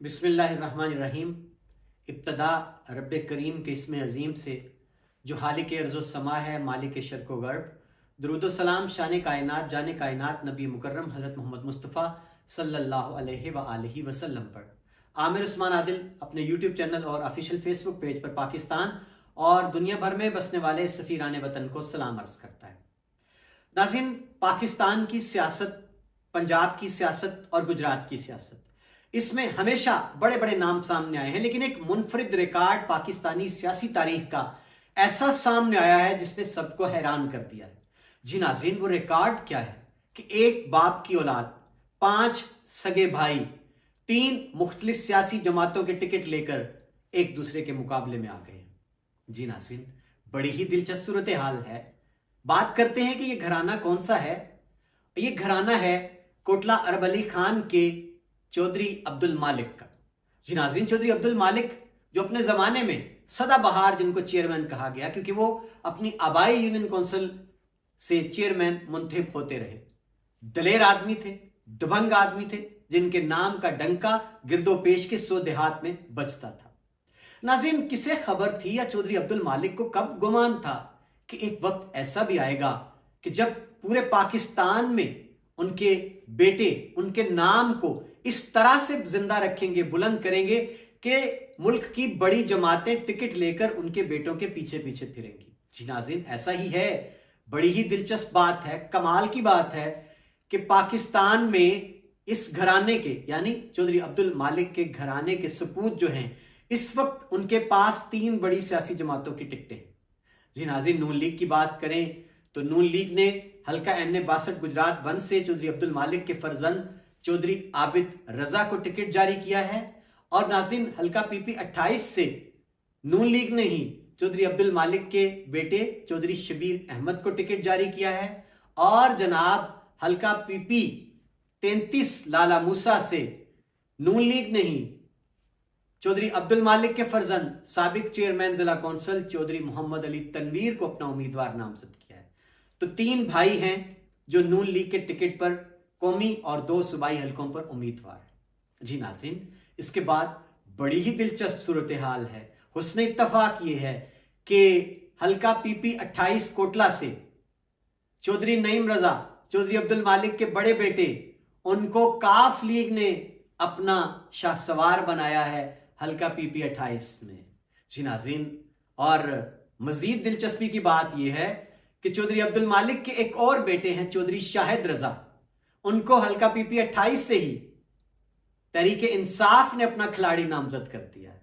बिस्मिल्लाहिर्रहमानिर्रहीम। इब्तदा रब करीम के इसमें अजीम से जो हालिक अर्ज़ो समा है, मालिक शर्क व गर्ब। दुरूद सलाम शान कायनात जाने कायनात नबी मुकर्रम हज़रत मोहम्मद मुस्तफ़ा सल्लल्लाहु अलैहि व आलिहि वसल्लम पर। आमिर उस्मान आदिल अपने यूट्यूब चैनल और ऑफिशियल फेसबुक पेज पर पाकिस्तान और दुनिया भर में बसने वाले सफ़ीरान वतन को सलाम अर्ज़ करता है। नाज़रीन, पाकिस्तान की सियासत, पंजाब की सियासत और गुजरात की सियासत, इसमें हमेशा बड़े बड़े नाम सामने आए हैं, लेकिन एक मुनफरिद रिकॉर्ड पाकिस्तानी सियासी तारीख का ऐसा सामने आया है जिसने सबको हैरान कर दिया है। जी नाज़रीन, वो रिकॉर्ड क्या है कि एक बाप की औलाद, 5 सगे भाई, 3 मुख्तलिफ सियासी जमातों के टिकट लेकर एक दूसरे के मुकाबले में आ गए हैं। जी नाज़रीन, बड़ी ही दिलचस्प सूरत हाल है। बात करते हैं कि ये घराना कौन सा है। ये घराना है कोटला अरब अली खान के चौधरी अब्दुल मालिक का। जी नाज़रीन, चौधरी अब्दुल मालिक जो अपने ज़माने में सदाबहार, जिनको चेयरमैन कहा गया क्योंकि वो अपनी आबाई यूनियन काउंसिल से चेयरमैन मुंतखब होते रहे, दलेर आदमी थे, दबंग आदमी थे, जिनके नाम का डंका गिरदो पेश के सो देहात में बजता था। नाज़रीन, किसे खबर थी या चौधरी अब्दुल मालिक को कब गुमान था कि एक वक्त ऐसा भी आएगा कि जब पूरे पाकिस्तान में उनके बेटे उनके नाम को इस तरह से जिंदा रखेंगे, बुलंद करेंगे कि मुल्क की बड़ी जमातें टिकट लेकर उनके बेटों के पीछे पीछे फिरेंगी। जी नाज़रीन, ऐसा ही है। बड़ी ही दिलचस्प बात है, कमाल की बात है कि पाकिस्तान में इस घराने के यानी चौधरी अब्दुल मालिक के घराने के सपूत जो हैं, इस वक्त उनके पास 3 बड़ी सियासी जमातों की टिकटें हैं। जी नाज़रीन, नून लीग की बात करें तो नून लीग ने हल्का NA 62 गुजरात 1 से चौधरी अब्दुल मालिक के फर्जंद चौधरी आबिद रजा को टिकट जारी किया है। और नाज़रीन, हल्का PP 28 से नून लीग ने ही चौधरी अब्दुल मालिक के बेटे चौधरी शबीर अहमद को टिकट जारी किया है। और जनाब, हल्का PP 33 लाला मूसा से नून लीग ने ही चौधरी अब्दुल मालिक के फर्जंद साबिक चेयरमैन जिला कौंसिल चौधरी मोहम्मद अली तनवीर को अपना उम्मीदवार नामजद किया है। तो 3 भाई हैं जो नून लीग के टिकट पर कौमी और 2 सूबाई हलकों पर उम्मीदवार है। जी नाज़रीन, इसके बाद बड़ी ही दिलचस्प सूरत हाल है। हुस्न इत्तफाक ये है कि हल्का PP 28 कोटला से चौधरी नईम रजा, चौधरी अब्दुल मालिक के बड़े बेटे, उनको काफ लीग ने अपना शाहसवार बनाया है हल्का PP 28 में। जी नाज़रीन, और मजीद दिलचस्पी की बात यह है कि चौधरी अब्दुल मालिक के एक और बेटे हैं चौधरी शाहिद रजा, उनको हल्का PP 28 से ही तहरीक इंसाफ ने अपना खिलाड़ी नामजद कर दिया है।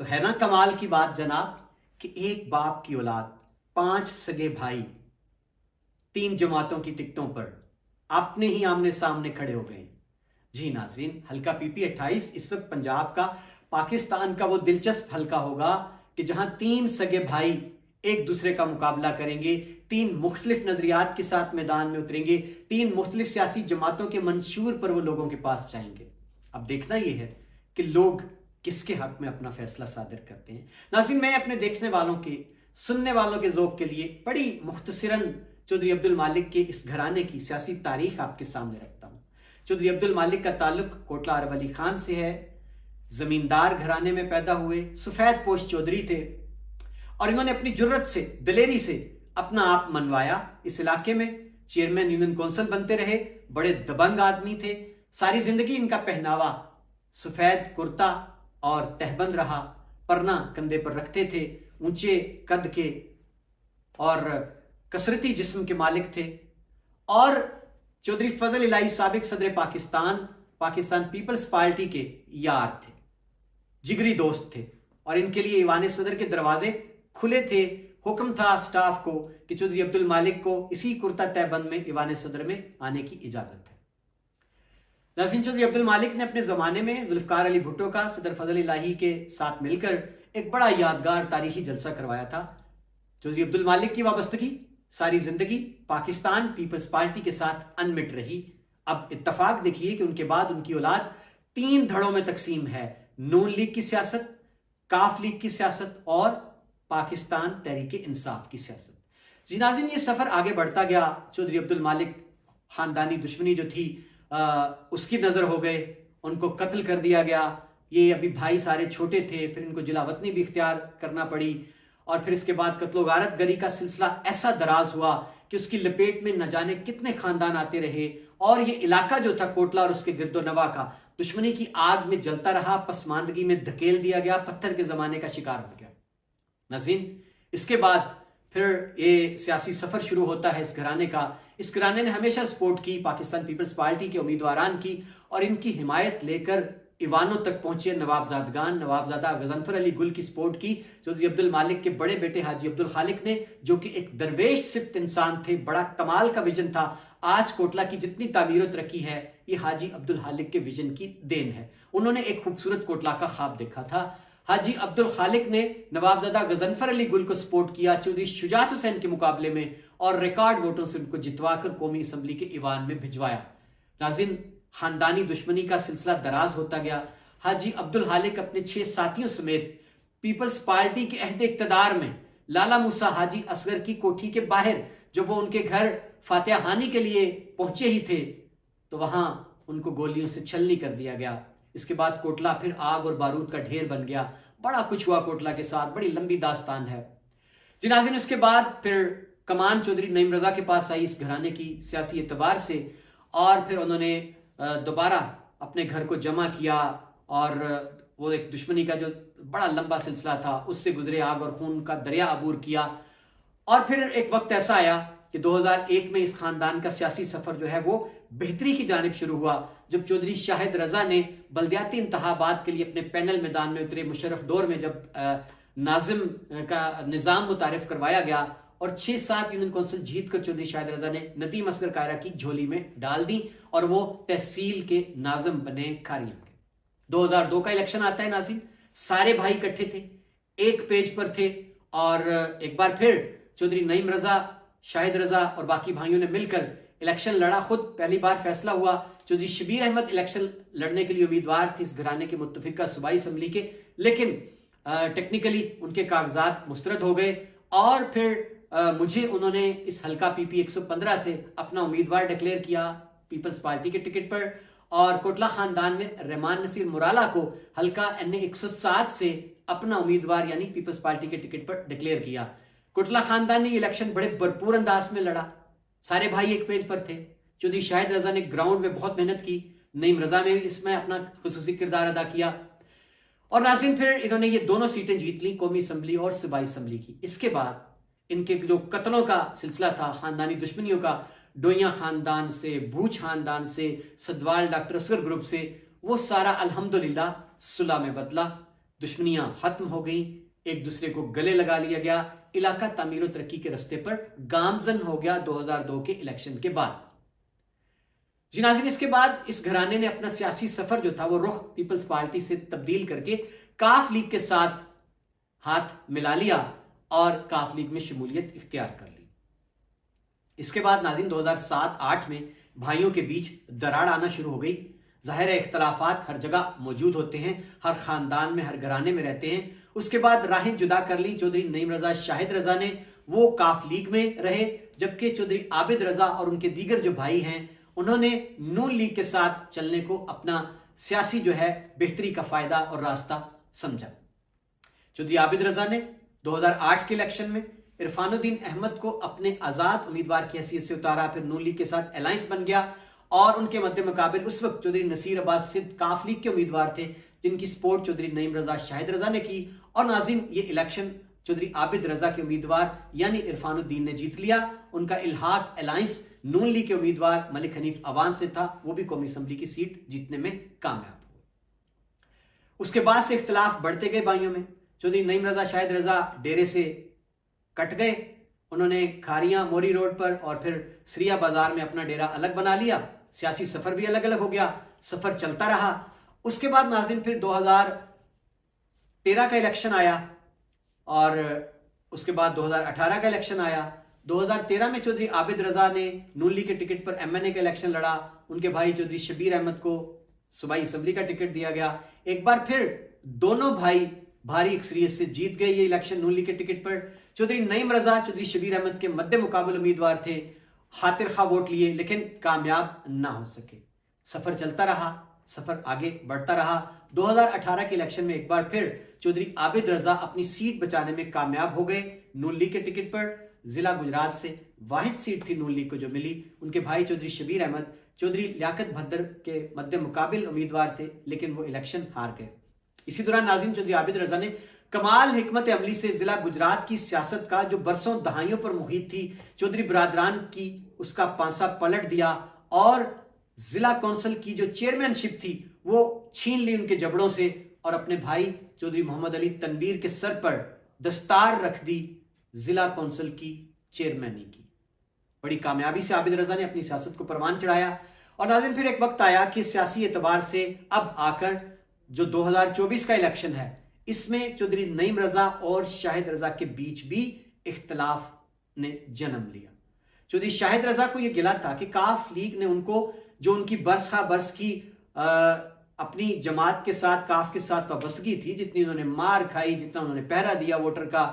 तो है ना कमाल की बात जनाब कि एक बाप की औलाद, 5 सगे भाई, 3 जमातों की टिकटों पर अपने ही आमने सामने खड़े हो गए। जी नाज़रीन, हल्का PP 28 इस वक्त पंजाब का, पाकिस्तान का वो दिलचस्प हल्का होगा कि जहां 3 सगे भाई एक दूसरे का मुकाबला करेंगे, 3 मुख्तलिफ नजरियात के साथ मैदान में उतरेंगे, 3 मुख्तलिफ सियासी जमातों के मंशूर पर वो लोगों के पास जाएंगे। अब देखना यह है कि लोग किसके हक में अपना फैसला सादर करते हैं। नाज़रीन, मैं अपने देखने वालों के, सुनने वालों के ज़ौक़ के लिए बड़ी मुख्तसरन चौधरी अब्दुल मालिक के इस घराने की सियासी तारीख आपके सामने रखता हूँ। चौधरी अब्दुल मालिक का ताल्लुक कोटला अरब अली खान से है। जमींदार घराने में पैदा हुए, सफेद पोश चौधरी थे और इन्होंने अपनी जुर्रत से, दिलेरी से अपना आप मनवाया। इस इलाके में चेयरमैन यूनियन काउंसिल बनते रहे, बड़े दबंग आदमी थे। सारी जिंदगी इनका पहनावा सफेद कुर्ता और तहबंद रहा, परना कंधे पर रखते थे, ऊंचे कद के और कसरती जिस्म के मालिक थे। और चौधरी फजल इलाही साबिक सदर पाकिस्तान, पाकिस्तान पीपल्स पार्टी के यार थे, जिगरी दोस्त थे और इनके लिए ईवान सदर के दरवाजे खुले थे। हुक्म था स्टाफ को कि चौधरी अब्दुल मालिक को इसी कुर्ता तहबंद में ईवान सदर में आने की इजाजत है। नाज़रीन, चौधरी अब्दुल मालिक ने अपने जमाने में जुल्फकार अली भुट्टो का सदर फजल इलाही के साथ मिलकर एक बड़ा यादगार तारीखी जलसा करवाया था। चौधरी अब्दुल मालिक की वाबस्तगी सारी जिंदगी पाकिस्तान पीपल्स पार्टी के साथ अनमिट रही। अब इत्तफाक देखिए कि उनके बाद उनकी औलाद 3 धड़ों में तकसीम है। नून लीग की सियासत, काफ लीग की सियासत और पाकिस्तान तहरीक इंसाफ की सियासत। जी नाज़रीन, ये सफर आगे बढ़ता गया। चौधरी अब्दुल मालिक खानदानी दुश्मनी जो थी उसकी नजर हो गए, उनको कत्ल कर दिया गया। ये अभी भाई सारे छोटे थे, फिर इनको जिला वतनी भी इख्तियार करना पड़ी और फिर इसके बाद कत्लो गारत गरी का सिलसिला ऐसा दराज हुआ कि उसकी लपेट में न जाने कितने खानदान आते रहे और ये इलाका जो था कोटला और उसके गिरदो नवा का दुश्मनी की आग में जलता रहा, पसमानदगी में धकेल दिया गया, पत्थर के जमाने का शिकार हो गया। नाज़रीन, इसके बाद फिर ये सियासी सफर शुरू होता है इस घराने का। इस घराने ने हमेशा सपोर्ट की पाकिस्तान पीपल्स पार्टी के उम्मीदवारान की और इनकी हिमायत लेकर ईवानों तक पहुंचे नवाबजादगान, नवाबजादा गजनफर अली गुल की सपोर्ट की। चौधरी अब्दुल मालिक के बड़े बेटे हाजी अब्दुल खालिक ने, जो कि एक दरवेश सिफ्त इंसान थे, बड़ा कमाल का विजन था। आज कोटला की जितनी तामीर तरक्की है ये हाजी अब्दुल खालिक के विजन की देन है। उन्होंने एक खूबसूरत कोटला का ख्वाब देखा था। हाजी अब्दुल खालिक ने नवाबजादा गजनफर अली गुल को सपोर्ट किया चौधरी शुजात हुसैन के मुकाबले में और रिकॉर्ड वोटों से उनको जितवाकर कौमी असम्बली के ईवान में भिजवाया। नाज़रीन, खानदानी दुश्मनी का सिलसिला दराज होता गया। हाजी अब्दुल खालिक अपने 6 साथियों समेत पीपल्स पार्टी के अहद इक़्तिदार में लाला मूसा हाजी असगर की कोठी के बाहर, जब वो उनके घर फातिहानी के लिए पहुंचे ही थे, तो वहां उनको गोलियों से छलनी कर दिया गया। इसके बाद कोटला फिर आग और बारूद का ढेर बन गया। बड़ा कुछ हुआ कोटला के साथ, बड़ी लंबी दास्तान है जी नाज़रीन। उसके बाद फिर कमान चौधरी नईम रजा के पास आई इस घराने की सियासी एतबार से और फिर उन्होंने दोबारा अपने घर को जमा किया और वो एक दुश्मनी का जो बड़ा लंबा सिलसिला था उससे गुजरे, आग और खून का दरिया अबूर किया। और फिर एक वक्त ऐसा आया कि 2001 में इस खानदान का सियासी सफर जो है वो बेहतरी की जानिब शुरू हुआ, जब चौधरी शाहिद रजा ने बल्दियाती इंतखाबात के लिए अपने पैनल मैदान में उतरे। मुशर्रफ दौर में जब नाजिम का निज़ाम मुतारिफ करवाया गया और 6-7 यूनियन कौंसिल जीत कर चौधरी शाहिद रजा ने नदीम असगर कायरा की झोली में डाल दी और वो तहसील के नाज़िम बने खारियम के। 2002 का इलेक्शन आता है नाज़रीन, सारे भाई इकट्ठे थे, एक पेज पर थे और एक बार फिर चौधरी नईम रजा, शाहिद रजा और बाकी भाइयों ने मिलकर इलेक्शन लड़ा। खुद पहली बार फैसला हुआ। चौधरी शबीर अहमद इलेक्शन लड़ने के लिए उम्मीदवार थे इस घराने के मुत्तफिका सूबाई असम्बली के, लेकिन टेक्निकली उनके कागजात मुस्तरद हो गए और फिर मुझे उन्होंने इस हल्का पीपी 115 से अपना उम्मीदवार डिक्लेयर किया पीपल्स पार्टी के टिकट पर और कोटला खानदान ने रहमान नसीर मुराला को हल्का NA 107 से अपना उम्मीदवार यानी पीपल्स पार्टी के टिकट पर डिक्लेयर किया। कोटला खानदान ने इलेक्शन बड़े भरपूर अंदाज में लड़ा, सारे भाई एक पेज पर थे। चौधरी शाहिद रजा ने ग्राउंड में बहुत मेहनत की, नईम रजा ने इसमें अपना खुसूसी किरदार अदा किया और नाज़रीन फिर इन्होंने ये दोनों सीटें जीत ली, कौमी असम्बली और सूबाई असम्बली की। इसके बाद इनके जो कत्लों का सिलसिला था, खानदानी दुश्मनियों का, डोइया खानदान से, बूच खानदान से, सदवाल डॉक्टर असगर ग्रुप से, वो सारा अल्हम्दुलिल्लाह सुलह में बदला। दुश्मनियां खत्म हो गई, एक दूसरे को गले लगा लिया गया, इलाका तामीर और तरक्की के रास्ते पर गामजन हो गया 2002 के इलेक्शन के बाद। जी नाज़रीन, इसके बाद इस घराने ने अपना सियासी सफर जो था वो रुख पीपल्स पार्टी से तब्दील करके काफ लीग के साथ हाथ मिला लिया और काफ लीग में शमूलियत इख्तियार कर ली। इसके बाद नाज़रीन 2007-8 में भाइयों के बीच दरार आना शुरू हो गई। ज़ाहिर है इख्तलाफात हर जगह मौजूद होते हैं, हर खानदान में, हर घराने में रहते हैं। उसके बाद राहें जुदा कर ली। चौधरी नईम रजा, शाहिद रजा ने, वो काफ लीग में रहे, जबकि चौधरी आबिद रजा और उनके दीगर जो भाई हैं उन्होंने नून लीग के साथ चलने को अपना सियासी जो है बेहतरी का फायदा और रास्ता समझा। चौधरी आबिद रजा ने 2008 के इलेक्शन में इरफानुद्दीन अहमद को अपने आजाद उम्मीदवार की हैसियत से उतारा, फिर नून लीग के साथ अलायंस बन गया और उनके मद्दे मुकाबिल उस वक्त चौधरी नसीर अब्बास सिद्ध काफ लीग के उम्मीदवार थे, जिनकी सपोर्ट चौधरी नईम रजा, शाहिद रजा ने की और नाज़रीन ये इलेक्शन चौधरी आबिद रजा के उम्मीदवार यानी इरफानुद्दीन ने जीत लिया। उनका इल्हाक अलायंस नून लीग के उम्मीदवार मलिक हनीफ अवान से था, वो भी कौमी असम्बली की सीट जीतने में कामयाब हुए। उसके बाद से इख्तलाफ बढ़ते गए भाइयों में। चौधरी नईम रजा, शाहिद रजा डेरे से कट गए, उन्होंने खारियां मोरी रोड पर और फिर सरिया बाजार में अपना डेरा अलग बना लिया। सियासी सफर भी अलग अलग हो गया, सफर चलता रहा। उसके बाद नाज़रीन फिर 2013 का इलेक्शन आया और उसके बाद 2018 का इलेक्शन आया। 2013 में चौधरी आबिद रजा ने नून लीग के टिकट पर MNA का इलेक्शन लड़ा, उनके भाई चौधरी शबीर अहमद को सूबाई असम्बली का टिकट दिया गया। एक बार फिर दोनों भाई भारी अक्सरियत से जीत गए ये इलेक्शन नून लीग के टिकट पर। चौधरी नईम रजा चौधरी शबीर अहमद के मद्दे मुकाबले उम्मीदवार थे, खातिर खा वोट लिए लेकिन कामयाब ना हो सके। सफर चलता रहा, सफर आगे बढ़ता रहा। 2018 के इलेक्शन में एक बार फिर चौधरी आबिद रजा अपनी सीट बचाने में कामयाब हो गए। नून लीग के टिकट पर जिला गुजरात से वाहिद सीट थी नून लीग को जो मिली। उनके भाई चौधरी शबीर अहमद चौधरी लियाकत भद्दर के मध्य मुकाबिल उम्मीदवार थे, लेकिन वो इलेक्शन हार गए। इसी दौरान नाज़रीन, चौधरी आबिद रजा ने कमाल हिकमत अमली से जिला गुजरात की सियासत का जो बरसों दहाइयों पर मुहित थी चौधरी बरादरान की, उसका पांसा पलट दिया और जिला कौंसिल की जो चेयरमैनशिप थी वो छीन ली उनके जबड़ों से और अपने भाई चौधरी मोहम्मद अली तनवीर के सर पर दस्तार रख दी जिला कौंसिल की चेयरमैनी की। बड़ी कामयाबी से आबिद रजा ने अपनी सियासत को परवान चढ़ाया। और नाज़रीन, फिर एक वक्त आया कि सियासी एतबार से अब आकर जो 2024 का इलेक्शन है, इसमें चौधरी नईम रजा और शाहिद रजा के बीच भी इख्तलाफ ने जन्म लिया। चौधरी शाहिद रजा को यह गिला था कि काफ लीग ने उनको जो उनकी बरस की अपनी जमात के साथ, काफ के साथ वाबस्तगी थी, जितनी उन्होंने मार खाई, जितना उन्होंने पहरा दिया वोटर का,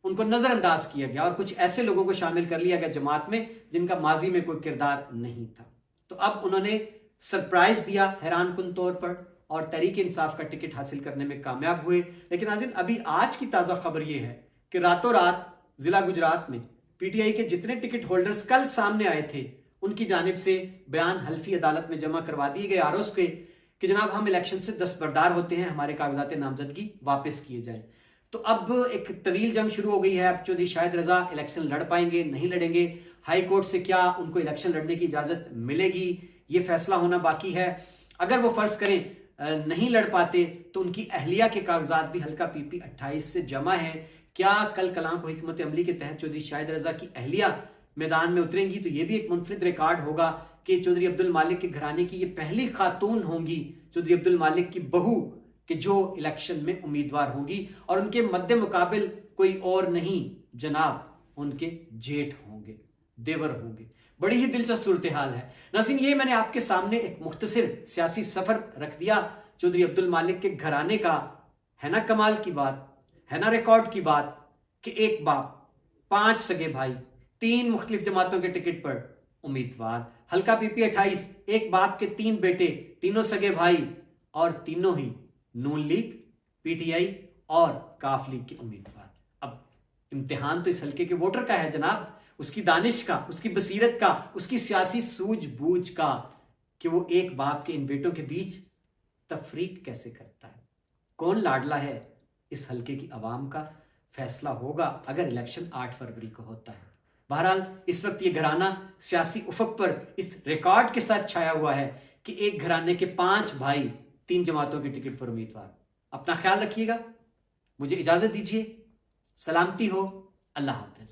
उनको नजरअंदाज किया गया और कुछ ऐसे लोगों को शामिल कर लिया गया जमात में जिनका माजी में कोई किरदार नहीं था। तो अब उन्होंने सरप्राइज दिया हैरान कुन तौर पर और तहरीक इंसाफ का टिकट हासिल करने में कामयाब हुए। लेकिन नाज़रीन, अभी आज की ताजा खबर यह है कि रातों रात जिला गुजरात में पीटीआई के जितने टिकट होल्डर्स कल सामने आए थे उनकी जानिब से बयान हल्फी अदालत में जमा करवा दिए गए आरोज के कि जनाब हम इलेक्शन से दस्तबरदार होते हैं, हमारे कागजात नामजदगी वापस किए जाए। तो अब एक तवील जंग शुरू हो गई है। अब चौधरी शाहिद रजा इलेक्शन लड़ पाएंगे, नहीं लड़ेंगे, हाई कोर्ट से क्या उनको इलेक्शन लड़ने की इजाजत मिलेगी, ये फैसला होना बाकी है। अगर वो फर्ज करें नहीं लड़ पाते तो उनकी अहलिया के कागजात भी हल्का PP 28 से जमा है। क्या कल कलाम को हिकमत अमली के तहत चौधरी शाहिद रजा की अहलिया मैदान में उतरेंगी तो ये भी एक मुनफरिद रिकॉर्ड होगा कि चौधरी अब्दुल मालिक के घराने की ये पहली खातून होंगी, चौधरी अब्दुल मालिक की बहू, कि जो इलेक्शन में उम्मीदवार होंगी और उनके मद्दे मुकाबिल कोई और नहीं जनाब उनके जेठ होंगे, देवर होंगे। बड़ी ही दिलचस्प सूरत हाल है। नाज़रीन, ये मैंने आपके सामने एक मुख्तसर सियासी सफर रख दिया चौधरी अब्दुल मालिक के घराने का। है ना कमाल की बात, है ना रिकॉर्ड की बात कि एक बाप, 5 सगे भाई, 3 मुख्तलिफ जमातों के टिकट पर उम्मीदवार, हल्का PP 28, एक बाप के 3 बेटे, तीनों सगे भाई और तीनों ही नून लीग, PTI और काफ लीग के उम्मीदवार। अब इम्तिहान तो इस हल्के के वोटर का है जनाब, उसकी दानिश का, उसकी बसीरत का, उसकी सियासी सूझबूझ का, कि वो एक बाप के इन बेटों के बीच तफरीक कैसे करता है। कौन लाडला है इस हल्के की आवाम का फैसला होगा अगर इलेक्शन 8 फरवरी को होता है। बहरहाल इस वक्त ये घराना सियासी उफक पर इस रिकॉर्ड के साथ छाया हुआ है कि एक घराने के 5 भाई 3 जमातों के टिकट पर उम्मीदवार। अपना ख्याल रखिएगा, मुझे इजाजत दीजिए, सलामती हो, अल्लाह हाफिज।